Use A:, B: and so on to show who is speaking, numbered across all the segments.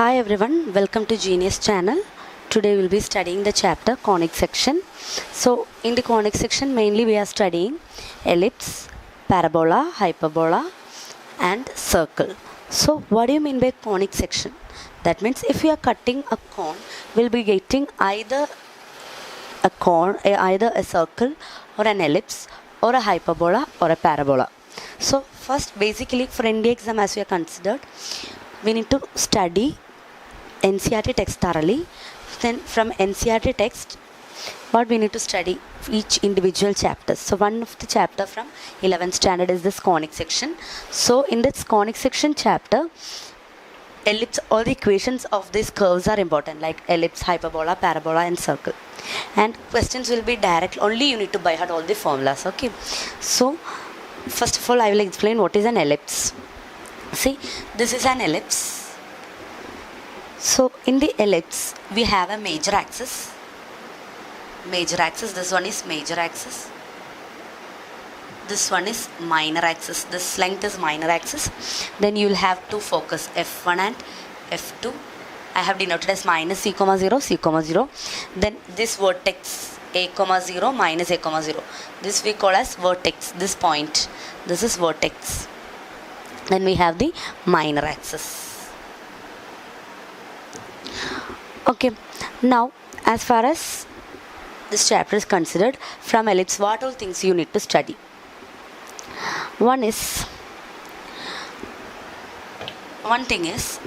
A: Hi everyone, welcome to Genius channel. Today we'll be studying the chapter conic section. So in the conic section mainly we are studying ellipse, parabola, hyperbola and circle. So what do you mean by conic section? That means if we are cutting a cone, we'll be getting either a cone, either a circle or an ellipse or a hyperbola or a parabola. So first basically for ND exam as we are considered, we need to study NCERT text thoroughly. Then from NCERT text, what we need to study each individual chapter. So one of the chapter from 11th standard is this conic section. So in this conic section chapter, ellipse, all the equations of these curves are important, like ellipse, hyperbola, parabola and circle. And questions will be direct, only you need to by heart all the formulas. Okay. So first of all I will explain what is an ellipse. See, this is an ellipse. So in the ellipse we have a major axis. This one is major axis. This one is minor axis. This length is minor axis. Then you will have two focus, F1 and F2. I have denoted as minus C, 0, C, 0. Then this vertex A, 0, minus A, 0. This we call as vertex. This point, this is vertex. Then we have the minor axis. Okay, now as far as this chapter is considered, from ellipse what all things you need to study? One thing is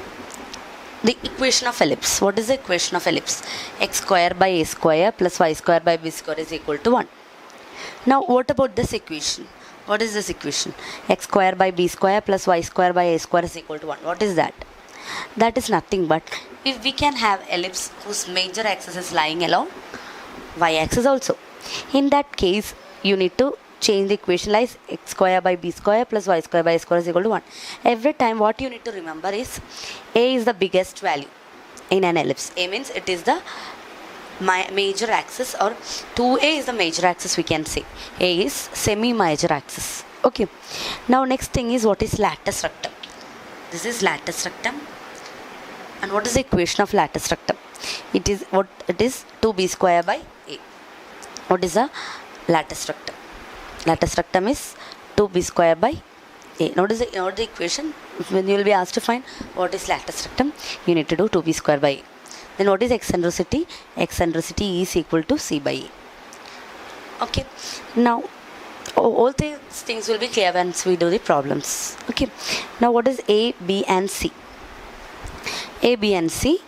A: the equation of ellipse. What is the equation of ellipse? X square by a square plus y square by b square is equal to 1. Now what about this equation? What is this equation? X square by b square plus y square by a square is equal to 1. What is that? That is nothing but if we can have ellipse whose major axis is lying along y axis also. In that case, you need to change the equation like x square by b square plus y square by a square is equal to 1. Every time what you need to remember is a is the biggest value in an ellipse. A means it is the major axis, or 2a is the major axis we can say. A is semi-major axis. Okay. Now next thing is what is latus rectum. This is latus rectum. And what is the equation of latus rectum? It is 2b square by a. What is the latus rectum? Latus rectum is 2b square by a. What is the equation? When you will be asked to find what is latus rectum, you need to do 2b square by a. Then what is eccentricity? Eccentricity is equal to c by a. Okay. Now all these things will be clear once we do the problems. Okay. Now what is A, B and C? A, B and C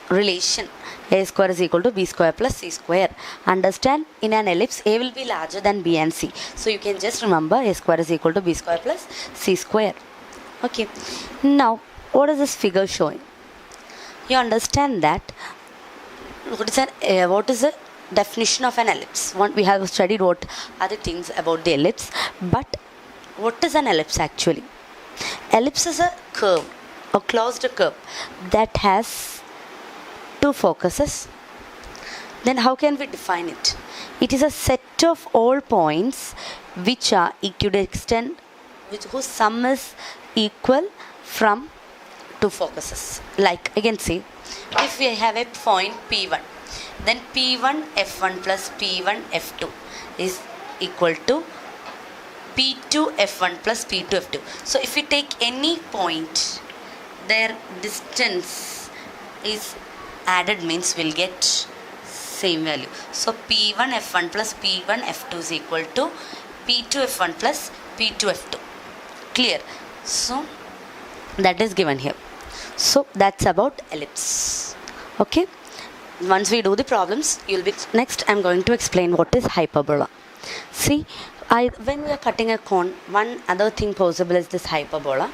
A: relation. A square is equal to B square plus C square. Understand, in an ellipse A will be larger than B and C. So you can just remember A square is equal to B square plus C square. Okay. Now what is this figure showing? You understand that what is the definition of an ellipse? We have studied what are the things about the ellipse, but what is an ellipse actually? Ellipse is a curve, a closed curve that has two focuses. Then how can we define it? It is a set of all points which are equidistant, whose sum is equal from two focuses. Like I can say, if we have a point P1, then P1 F1 plus P1 F2 is equal to P2 F1 plus P2 F2. So if we take any point, their distance is added, means we'll get same value. So P1 F1 plus P1 F2 is equal to P2 F1 plus P2 F2. Clear? So that is given here. So that's about ellipse. Okay. Once we do the problems, you'll be next. I'm going to explain what is hyperbola. See, when we are cutting a cone, one other thing possible is this hyperbola.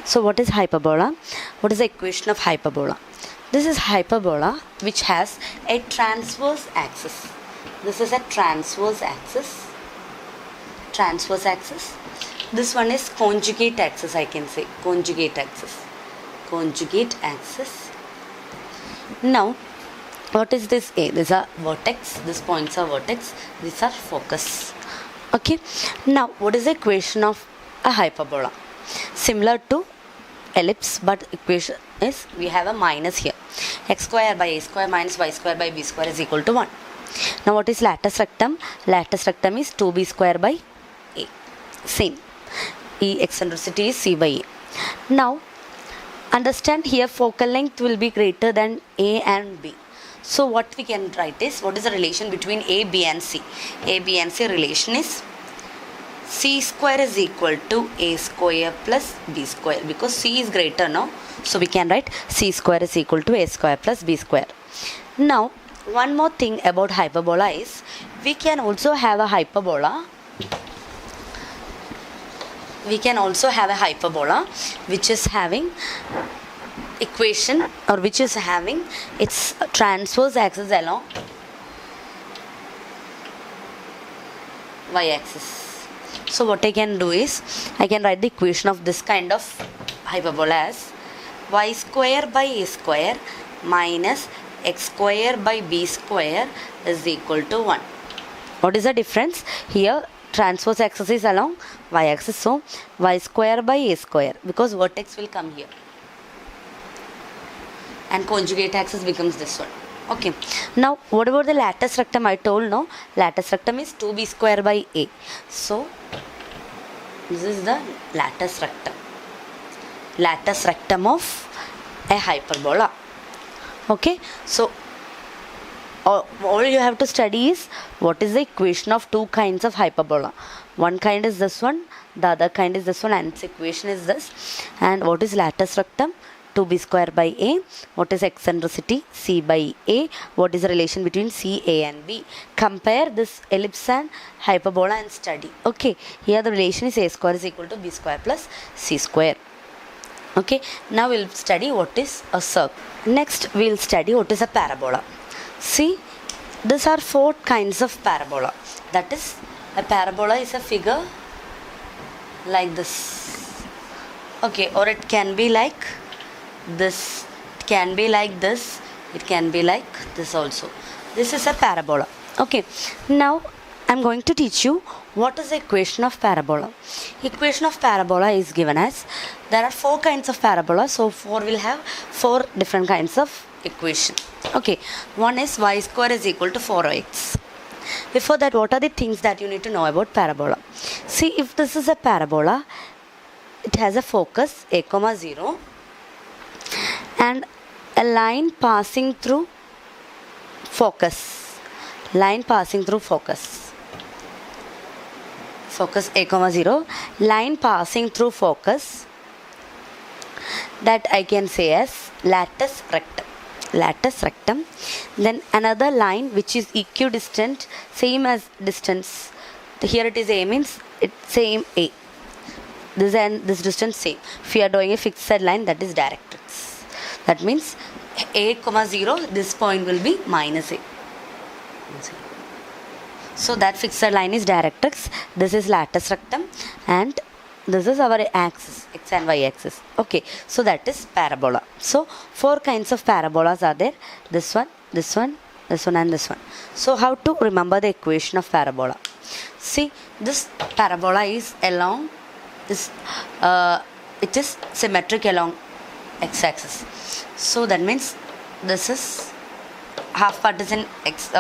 A: So what is hyperbola? What is the equation of hyperbola? This is hyperbola which has a transverse axis. This is a transverse axis. Transverse axis. This one is conjugate axis, I can say. Conjugate axis. Conjugate axis. Now, what is this A? These are vertex. These points are vertex. These are focus. Okay. Now, what is the equation of a hyperbola? Similar to ellipse, but equation is we have a minus here. X square by a square minus y square by b square is equal to 1. Now what is latus rectum? Latus rectum is 2b square by a. Same. E eccentricity is c by a. Now understand here focal length will be greater than a and b. So what we can write is, what is the relation between a, b and c? A, b and c relation is c square is equal to a square plus b square, because c is greater now. So we can write c square is equal to a square plus b square. Now one more thing about hyperbola is, we can also have a hyperbola. We can also have a hyperbola which is having equation, or which is having its transverse axis along y-axis. So what I can do is, I can write the equation of this kind of hyperbola as y square by a square minus x square by b square is equal to 1. What is the difference? Here transverse axis is along y-axis, so y square by a square, because vertex will come here and conjugate axis becomes this one. Okay, now what about the latus rectum? I told no, latus rectum is 2b square by a. So this is the latus rectum of a hyperbola. Okay, so all you have to study is what is the equation of two kinds of hyperbola. One kind is this one, the other kind is this one, and its equation is this. And what is latus rectum? 2b square by a. What is eccentricity? c by a. What is the relation between c, a and b? Compare this ellipse and hyperbola and study. Okay, here the relation is a square is equal to b square plus c square. Okay, now we'll study what is a circle. Next we'll study what is a parabola. See, these are four kinds of parabola. That is, a parabola is a figure like this. Okay, or it can be like this, it can be like this, it can be like this also. This is a parabola. Okay, now I'm going to teach you what is the equation of parabola. Equation of parabola is given as, there are four kinds of parabola, so will have four different kinds of equation. Okay, one is y square is equal to 4x. Before that, what are the things that you need to know about parabola? See, if this is a parabola, it has a focus a comma 0 and a line passing through focus. Line passing through focus. Focus a comma 0. Line passing through focus. That I can say as latus rectum. Latus rectum. Then another line which is equidistant, same as distance. Here it is a means it's same a. This and this distance same. If you are doing a fixed line, that is directrix. That means a comma 0, this point will be minus a. So that fixed line is directrix. This is latus rectum and this is our axis, x and y axis. Okay, so that is parabola. So four kinds of parabolas are there. This one, this one, this one and this one. So how to remember the equation of parabola? See, this parabola is along this, it is symmetric along x-axis. So that means this is half part is in x,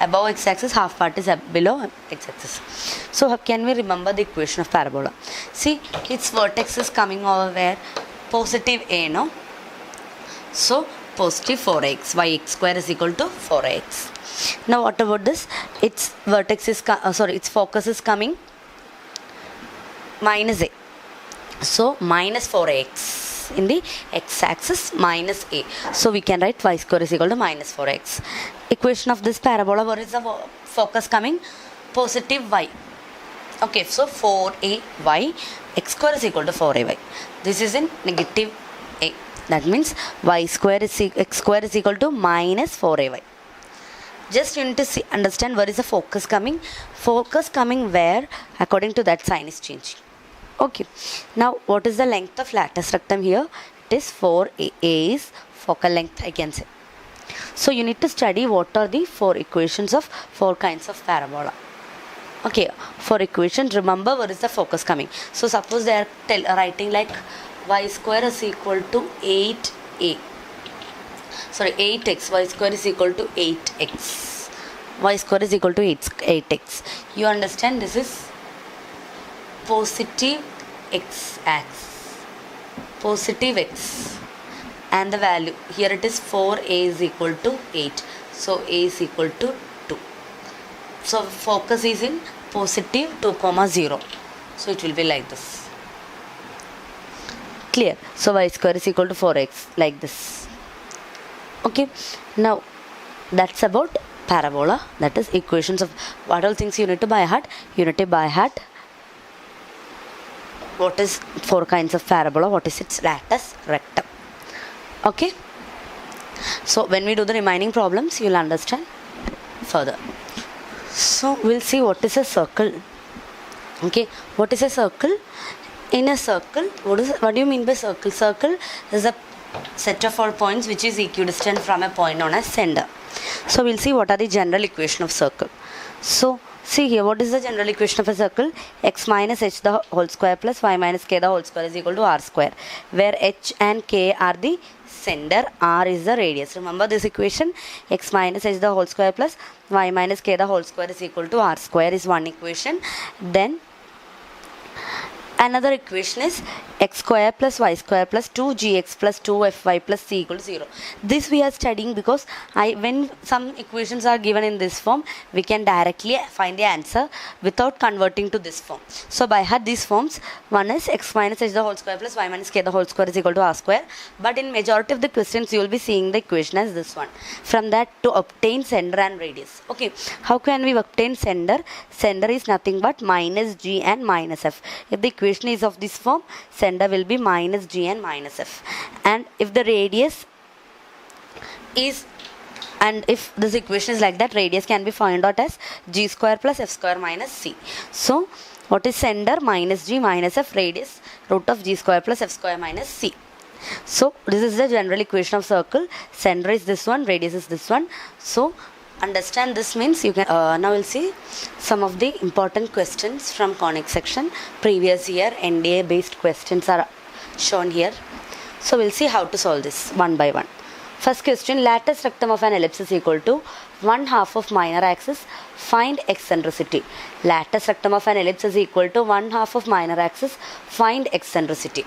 A: above x-axis, half part is below x-axis. So how can we remember the equation of parabola? See, its vertex is coming over where? Positive a, no? So positive 4x, yx square is equal to 4x. Now what about this? Its vertex is, its focus is coming minus a. So minus 4x in the x-axis minus a. So we can write y square is equal to minus 4x. Equation of this parabola, where is the focus coming? Positive y. Okay, so 4ay, x square is equal to 4ay. This is in negative a. That means y square is x square is equal to minus 4ay. Just you need to understand where is the focus coming. Focus coming where? According to that, sign is changing. Okay. Now what is the length of latus rectum here? It is 4a. A is focal length, I can say. So you need to study what are the four equations of four kinds of parabola. Okay, for equation, remember where is the focus coming. So suppose they are writing like y square is equal to 8a. Sorry, 8x. Y square is equal to 8x. Y square is equal to 8x. You understand this is positive x-axis. Positive x. And the value. Here it is 4a is equal to 8. So a is equal to 2. So focus is in positive 2, 0. So it will be like this. Clear? So y square is equal to 4x like this. Okay. Now that's about parabola. That is equations of what all things you need to by heart. You need to by heart what is 4 kinds of parabola, what is its latus, rectum. Okay. So when we do the remaining problems, you will understand further. So we'll see what is a circle. Okay, what is a circle? In a circle, what do you mean by circle? Circle is a set of all points which is equidistant from a point known as center. So we'll see what are the general equation of circle. So see here, what is the general equation of a circle? X minus h the whole square plus y minus k the whole square is equal to r square, where h and k are the center, r is the radius. Remember this equation, x minus h the whole square plus y minus k the whole square is equal to r square is one equation. Then another equation is x square plus y square plus 2gx plus 2fy plus c equal to 0. This we are studying because when some equations are given in this form, we can directly find the answer without converting to this form. So by heart these forms, one is x minus h the whole square plus y minus k the whole square is equal to r square. But in majority of the questions you will be seeing the equation as this one. From that, to obtain center and radius. Okay, how can we obtain center? Center is nothing but minus g and minus f. If the equation is of this form, center will be minus g and minus f. And if the radius is, and if this equation is like that, radius can be found out as g square plus f square minus c. So what is center? Minus g minus f, radius root of g square plus f square minus c. So this is the general equation of circle. Center is this one, radius is this one. So understand this means you can now we'll see some of the important questions from conic section. Previous year NDA based questions are shown here. So we'll see how to solve this one by one. First question, latus rectum of an ellipse is equal to 1/2 of minor axis. Find eccentricity. Latus rectum of an ellipse is equal to 1/2 of minor axis. Find eccentricity.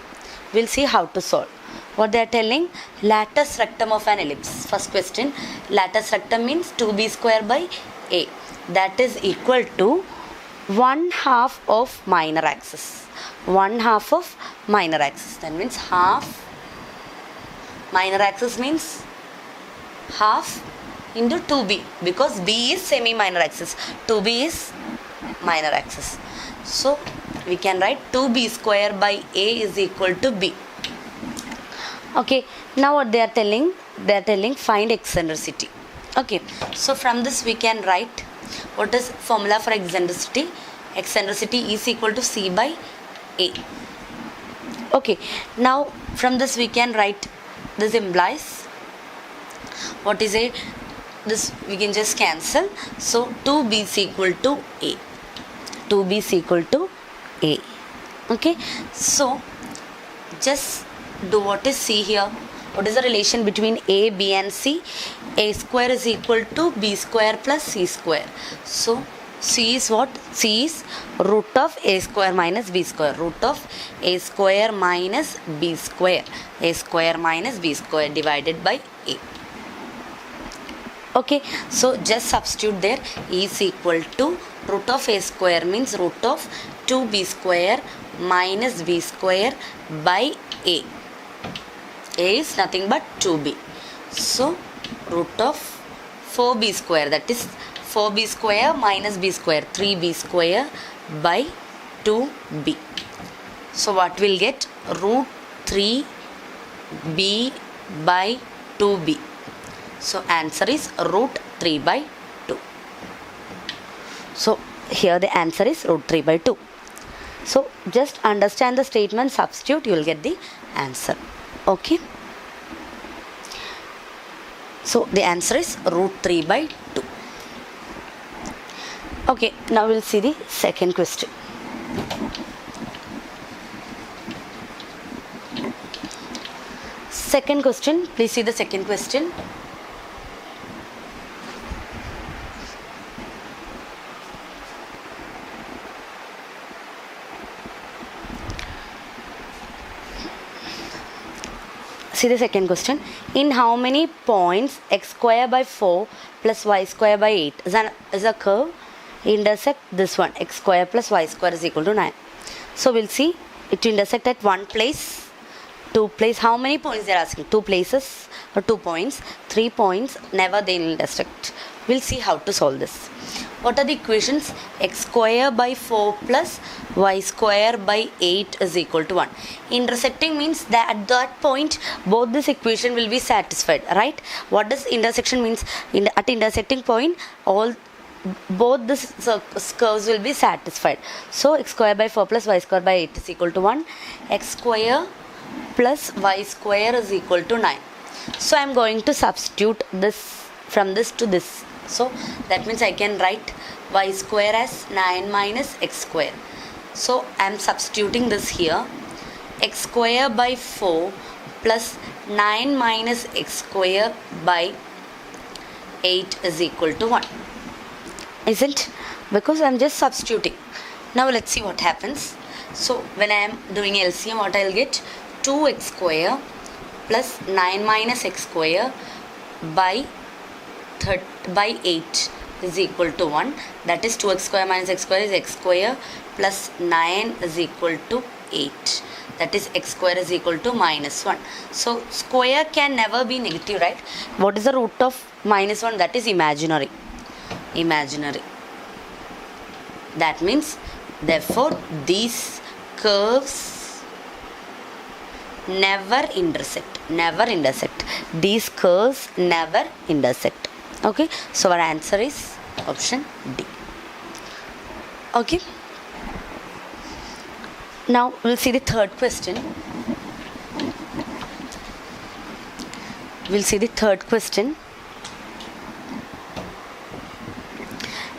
A: We'll see how to solve. What they are telling, latus rectum of an ellipse. First question, latus rectum means 2b square by a. That is equal to 1/2 of minor axis. 1/2 of minor axis. That means half. Minor axis means half into 2b, because b is semi minor axis, 2b is minor axis. So we can write 2b square by a is equal to b. Okay, now what they are telling, find eccentricity. Okay, so from this we can write what is formula for eccentricity. Eccentricity is equal to c by a. Okay, now from this we can write, this implies what is a, this we can just cancel. So 2b is equal to a. 2b is equal to a. Okay, so just do what is c here. What is the relation between a, b and c? A square is equal to b square plus c square. So c is what? C is root of a square minus b square. Root of a square minus b square. A square minus b square divided by a. Okay, so just substitute there. E is equal to root of a square means root of 2b square minus b square by a. A is nothing but 2b. So root of 4b square, that is 4b square minus b square, 3b square by 2b. So what will get? Root 3b by 2b. So answer is root 3 by 2. So here the answer is root 3 by 2. So just understand the statement, substitute, you will get the answer. Okay. So the answer is root 3 by 2. Okay, now we'll see the second question. Second question, please see the second question. See the second question. In how many points x square by 4 plus y square by 8 is a curve intersect this one, x square plus y square is equal to 9. So we'll see it intersect at one place, two place. How many points they are asking? Two places or 2 points, 3 points, never they will intersect. We'll see how to solve this. What are the equations? X square by 4 plus y square by 8 is equal to 1. Intersecting means that at that point both this equation will be satisfied, right? What does intersection means? At intersecting point both these curves will be satisfied. So x square by 4 plus y square by 8 is equal to 1. X square plus y square is equal to 9. So I am going to substitute this from this to this. So that means I can write y square as 9 minus x square. So I am substituting this here. X square by 4 plus 9 minus x square by 8 is equal to 1. Isn't? Because I am just substituting. Now let's see what happens. So when I am doing LCM, what I will get? 2x square plus 9 minus x square by 8 is equal to 1. That is 2x square minus x square is x square plus 9 is equal to 8. That is x square is equal to minus 1. So square can never be negative, right? What is the root of minus 1? That is imaginary. Imaginary. That means therefore these curves never intersect. Never intersect. These curves never intersect. Okay, so our answer is option D. Okay, now we'll see the third question.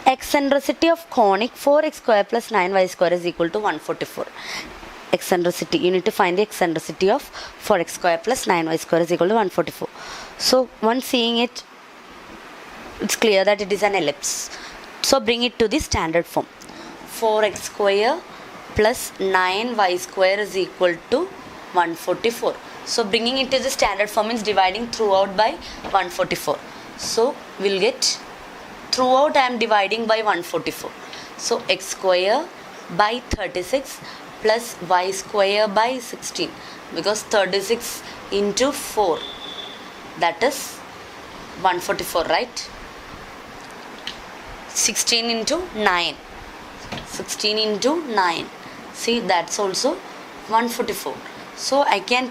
A: Eccentricity of conic 4x square plus 9y square is equal to 144. Eccentricity, you need to find the eccentricity of 4x square plus 9y square is equal to 144. So once seeing it, it's clear that it is an ellipse. So bring it to the standard form. 4x square plus 9y square is equal to 144. So bringing it to the standard form means dividing throughout by 144. So we'll get throughout I am dividing by 144. So x square by 36 plus y square by 16, because 36 into 4, that is 144, right? 16 into 9. 16 into 9. See, that's also 144. So I can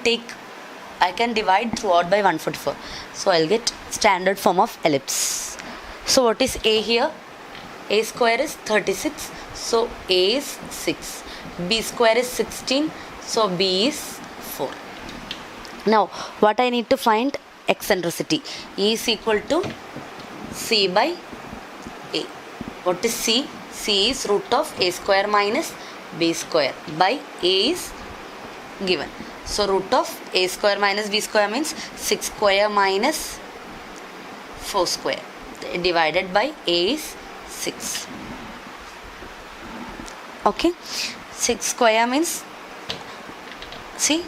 A: divide throughout by 144. So I'll get standard form of ellipse. So what is a here? A square is 36. So a is 6. B square is 16. So b is 4. Now what I need to find? Eccentricity. E is equal to c by a. What is c? C is root of a square minus b square by a is given. So root of a square minus b square means 6 square minus 4 square divided by a is 6. Okay, 6 square means, see,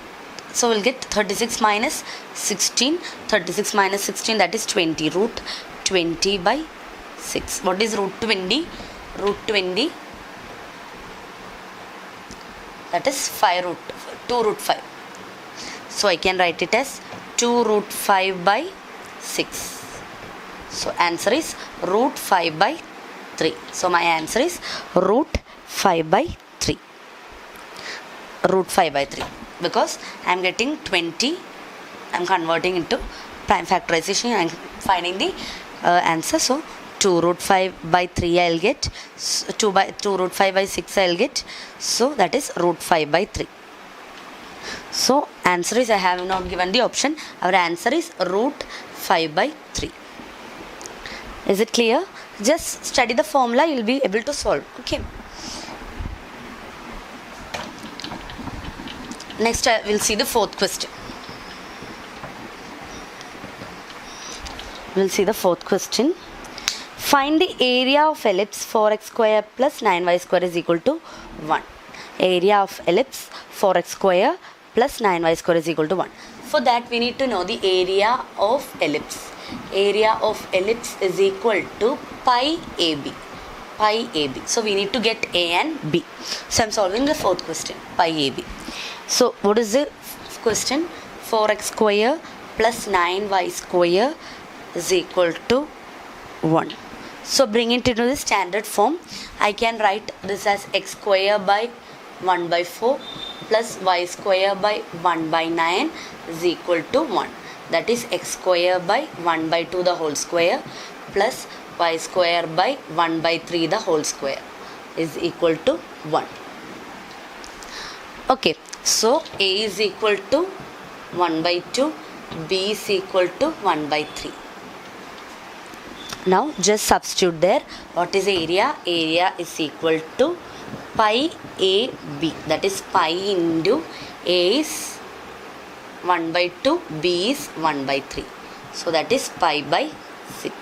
A: so we'll get 36 minus 16. 36 minus 16, that is 20. Root 20 by 6. What is root 20? Root 20, that is 2 root 5. So I can write it as 2 root 5 by 6. So answer is root 5 by 3. So my answer is root 5 by 3. Root 5 by 3. Because I am getting 20. I am converting into prime factorization. I am finding the answer. So 2 root 5 by 3 I will get. 2 root 5 by 6 I will get. So that is root 5 by 3. So answer is, I have not given the option. Our answer is root 5 by 3. Is it clear? Just study the formula, you will be able to solve. Okay. Next, I will see the fourth question. We'll see the fourth question. Find the area of ellipse 4x square plus 9y square is equal to 1. Area of ellipse 4x square plus 9y square is equal to 1. For that we need to know the area of ellipse. Area of ellipse is equal to pi AB. Pi AB. So we need to get A and B. So I'm solving the fourth question, pi AB. So what is the question? 4x square plus 9y square is equal to 1. So bring it into the standard form. I can write this as x square by 1 by 4 plus y square by 1 by 9 is equal to 1. That is x square by 1 by 2 the whole square plus y square by 1 by 3 the whole square is equal to 1. Okay, so A is equal to 1 by 2, B is equal to 1 by 3. Now just substitute there. What is area? Area is equal to pi AB. That is pi into A is 1 by 2, B is 1 by 3. So that is pi by 6.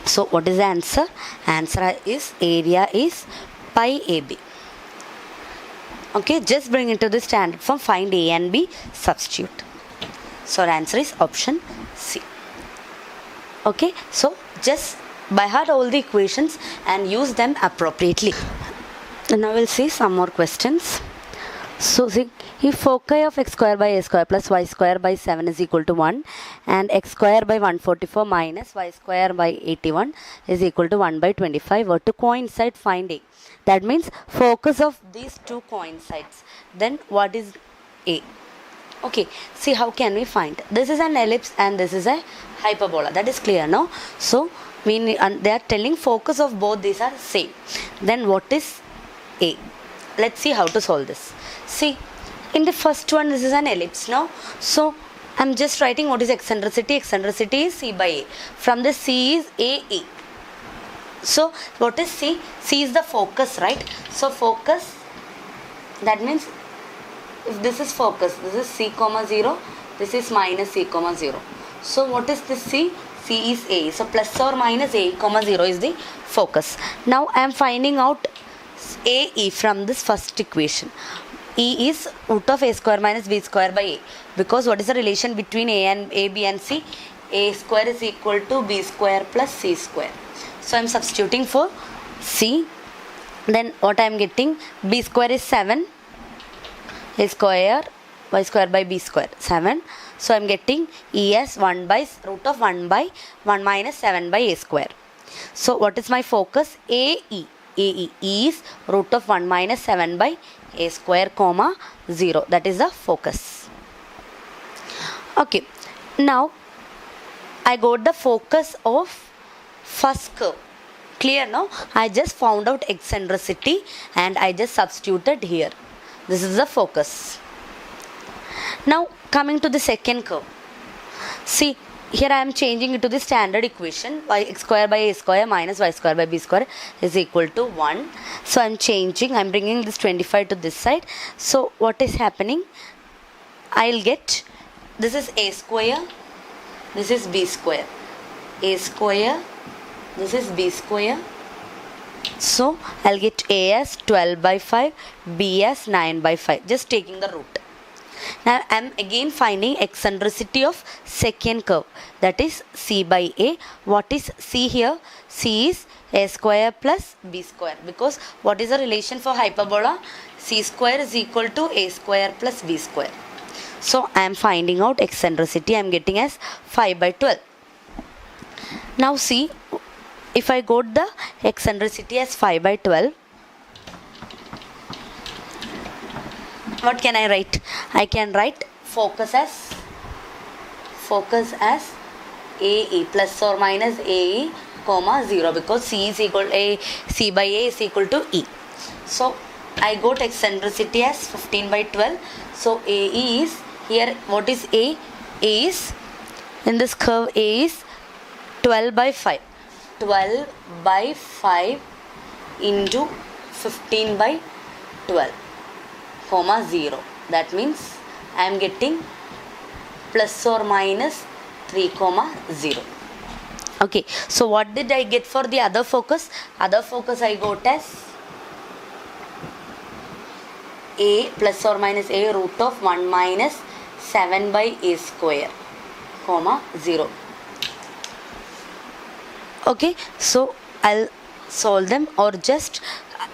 A: So what is the answer? Answer is area is pi AB. Okay, just bring it to the standard form. Find A and B, substitute. So our answer is option C. Okay, so just by heart all the equations and use them appropriately. And now we'll see some more questions. So see, if foci of x square by a square plus y square by 7 is equal to 1 and x square by 144 minus y square by 81 is equal to 1 by 25 were to coincide, find A. That means focus of these two coincides. Then what is A? Okay, see how can we find? This is an ellipse and this is a hyperbola. That is clear now. So they are telling focus of both these are same. Then what is A? Let's see how to solve this. See, in the first one this is an ellipse now. So I'm just writing what is eccentricity. Eccentricity is C by A. From the C is AE. So what is C? C is the focus, right? So focus, that means if this is focus, this is C comma 0, this is minus C comma 0. So what is this C? C is A. So plus or minus A comma 0 is the focus. Now I am finding out AE from this first equation. E is root of A square minus B square by A. Because what is the relation between A and A, B and C? A square is equal to B square plus C square. So I am substituting for C. Then what I am getting? B square is 7. A square, y square by B square, 7. So I am getting E as 1 by root of 1 by 1 minus 7 by A square. So what is my focus? AE. AE is root of 1 minus 7 by A square comma 0. That is the focus. Okay. Now I got the focus of first curve. Clear now? I just found out eccentricity and I just substituted here. This is the focus. Now coming to the second curve. See, here I am changing it to the standard equation. X square by A square minus y square by B square is equal to 1. So I am changing. I am bringing this 25 to this side. So what is happening? I will get, this is A square. This is B square. A square. This is B square. So I'll get A as 12 by 5, B as 9 by 5. Just taking the root. Now I am again finding eccentricity of second curve. That is C by A. What is C here? C is A square plus B square. Because what is the relation for hyperbola? C square is equal to A square plus B square. So I am finding out eccentricity. I am getting as 5 by 12. Now see, if I got the eccentricity as 5 by 12, what can I write? I can write focus as AE plus or minus AE comma 0, because C is equal A, C by A is equal to E. So I got eccentricity as 15 by 12. So AE is here. What is A? A is in this curve. A is 12 by 5. 12 by 5 into 15 by 12 comma 0. That means I am getting plus or minus 3 comma 0. Okay, so what did I get for the other focus? Other focus I got as a plus or minus a root of 1 minus 7 by a square, comma 0. Okay, so I'll solve them, or just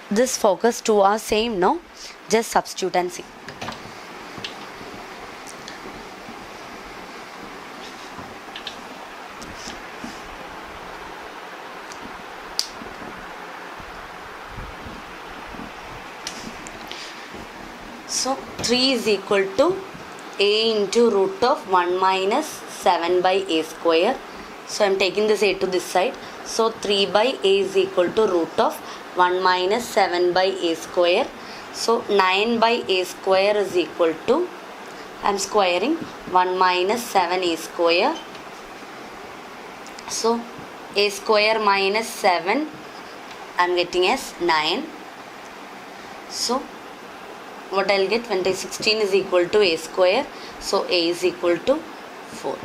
A: this focus 2 are same, no? Just substitute and see. So 3 is equal to a into root of 1 minus 7 by a square. So I am taking this a to this side. So 3 by a is equal to root of 1 minus 7 by a square. So 9 by a square is equal to, I am squaring 1 minus 7 a square. So a square minus 7 I am getting as 9. So what I'll get, 16 is equal to a square. So a is equal to 4.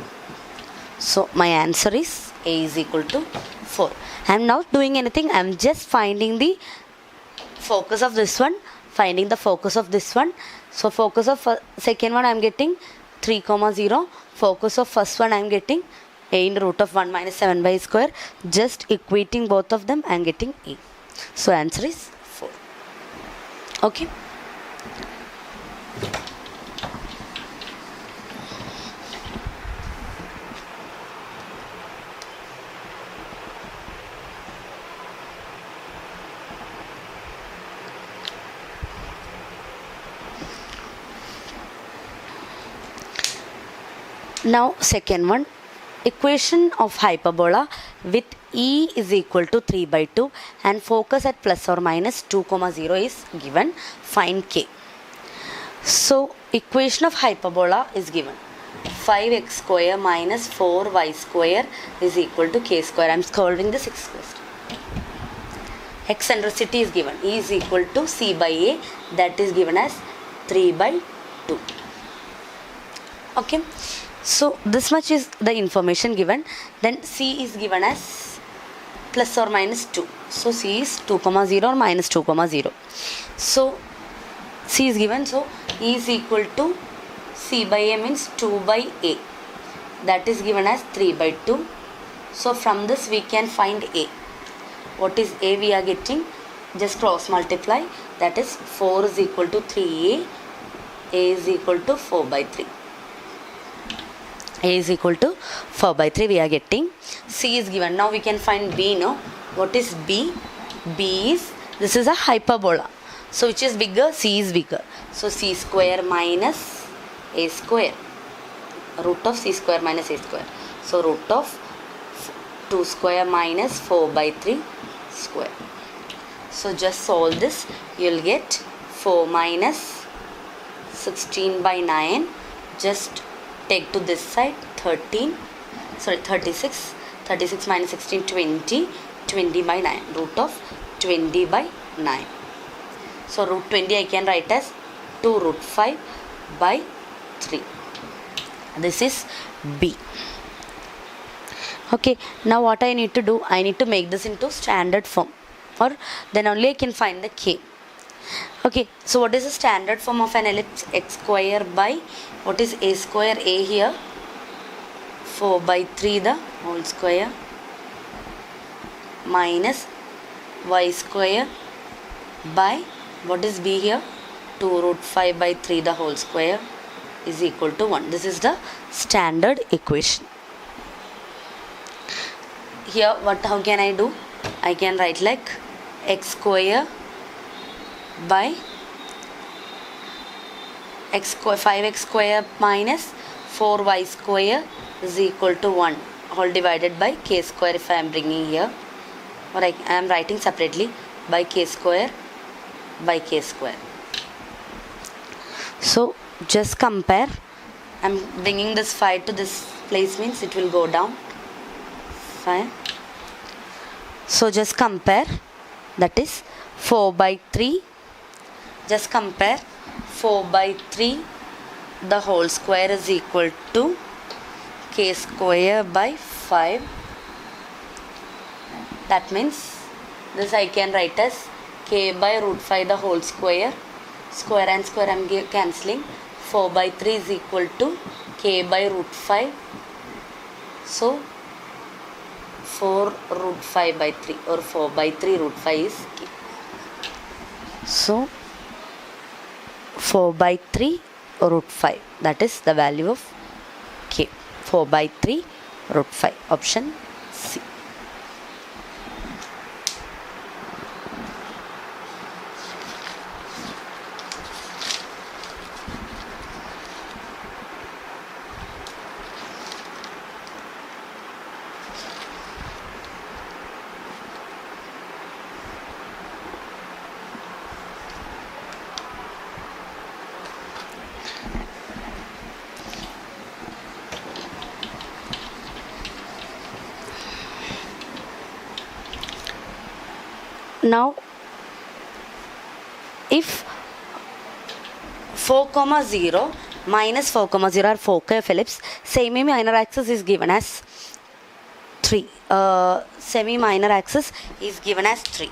A: So my answer is a is equal to 4. I am not doing anything. I am just finding the focus of this one, finding the focus of this one. So focus of second one I am getting 3 comma 0. Focus of first one I am getting a in the root of 1 minus 7 by square. Just equating both of them I am getting a. So answer is 4. Okay. Now second one, equation of hyperbola with e is equal to 3 by 2 and focus at plus or minus 2 comma 0 is given. Find k. So equation of hyperbola is given 5x square minus 4y square is equal to k square. I am solving the sixth question. Eccentricity is given, e is equal to c by a, that is given as 3 by 2. Okay. So this much is the information given. Then c is given as plus or minus 2. So c is 2 comma 0 or minus 2 comma 0. So c is given. So e is equal to c by a means 2 by a. That is given as 3 by 2. So from this we can find a. What is a we are getting? Just cross multiply. That is 4 is equal to 3a. A is equal to 4 by 3. A is equal to 4 by 3 we are getting. C is given. Now we can find B, no? What is B? B is, this is a hyperbola. So which is bigger? C is bigger. So c square minus a square. Root of c square minus a square. So root of 2 square minus 4 by 3 square. So just solve this. You will get 4 minus 16 by 9. Just take to this side 36 minus 16 20 by 9, root of 20 by 9. So root 20 I can write as 2 root 5 by 3. This is B. Okay, now what I need to do, I need to make this into standard form, or then only I can find the K. Okay, so what is the standard form of an ellipse? X square by, what is a square? A here, 4 by 3 the whole square, minus y square by, what is b here? 2 root 5 by 3 the whole square is equal to 1. This is the standard equation. Here how can I do? I can write like x square by 5x square minus 4y square is equal to 1, all divided by k square if I am bringing here, or I am writing separately by k square by k square. So just compare. I am bringing this 5 to this place means it will go down 5. So just compare, that is 4 by 3. Just compare 4 by 3 the whole square is equal to k square by 5. That means this I can write as k by root 5 the whole square. Square and square I am cancelling. 4 by 3 is equal to k by root 5. So 4 root 5 by 3 or 4 by 3 root 5 is k. So 4 by 3 root 5, that is the value of k. 4 by 3 root 5, option C. Now if 4, 0 minus 4, 0 are foci of ellipse, semi-minor axis is given as 3. Semi-minor axis is given as 3.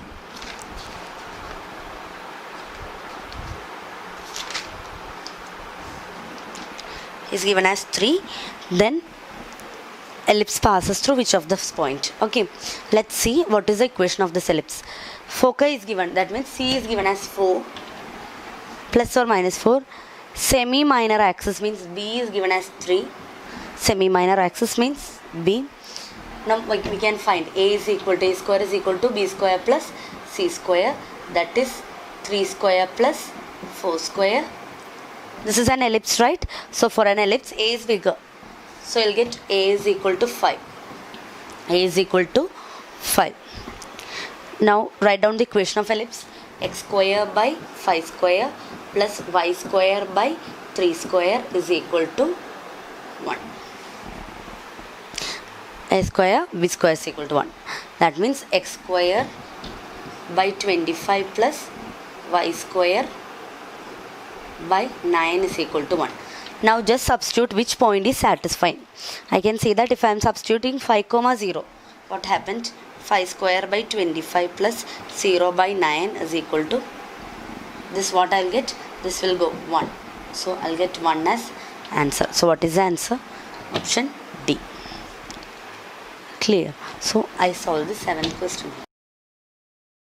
A: Is given as 3. Then ellipse passes through which of this point? Okay, let's see what is the equation of this ellipse. Foci is given, that means C is given as 4 plus or minus 4. Semi-minor axis means B is given as 3. Semi-minor axis means B. Now we can find A is equal to A square is equal to B square plus C square, that is 3 square plus 4 square. This is an ellipse, right? So for an ellipse A is bigger. So you'll get A is equal to 5. A is equal to 5. Now write down the equation of ellipse. X square by 5 square plus y square by 3 square is equal to 1. A square, B square is equal to 1. That means x square by 25 plus y square by 9 is equal to 1. Now just substitute which point is satisfying. I can say that if I am substituting 5, 0, what happened? 5 square by 25 plus 0 by 9 is equal to this. What I'll get? This will go 1. So I'll get 1 as answer. So what is the answer? Option D. Clear. So I solved the 7th question.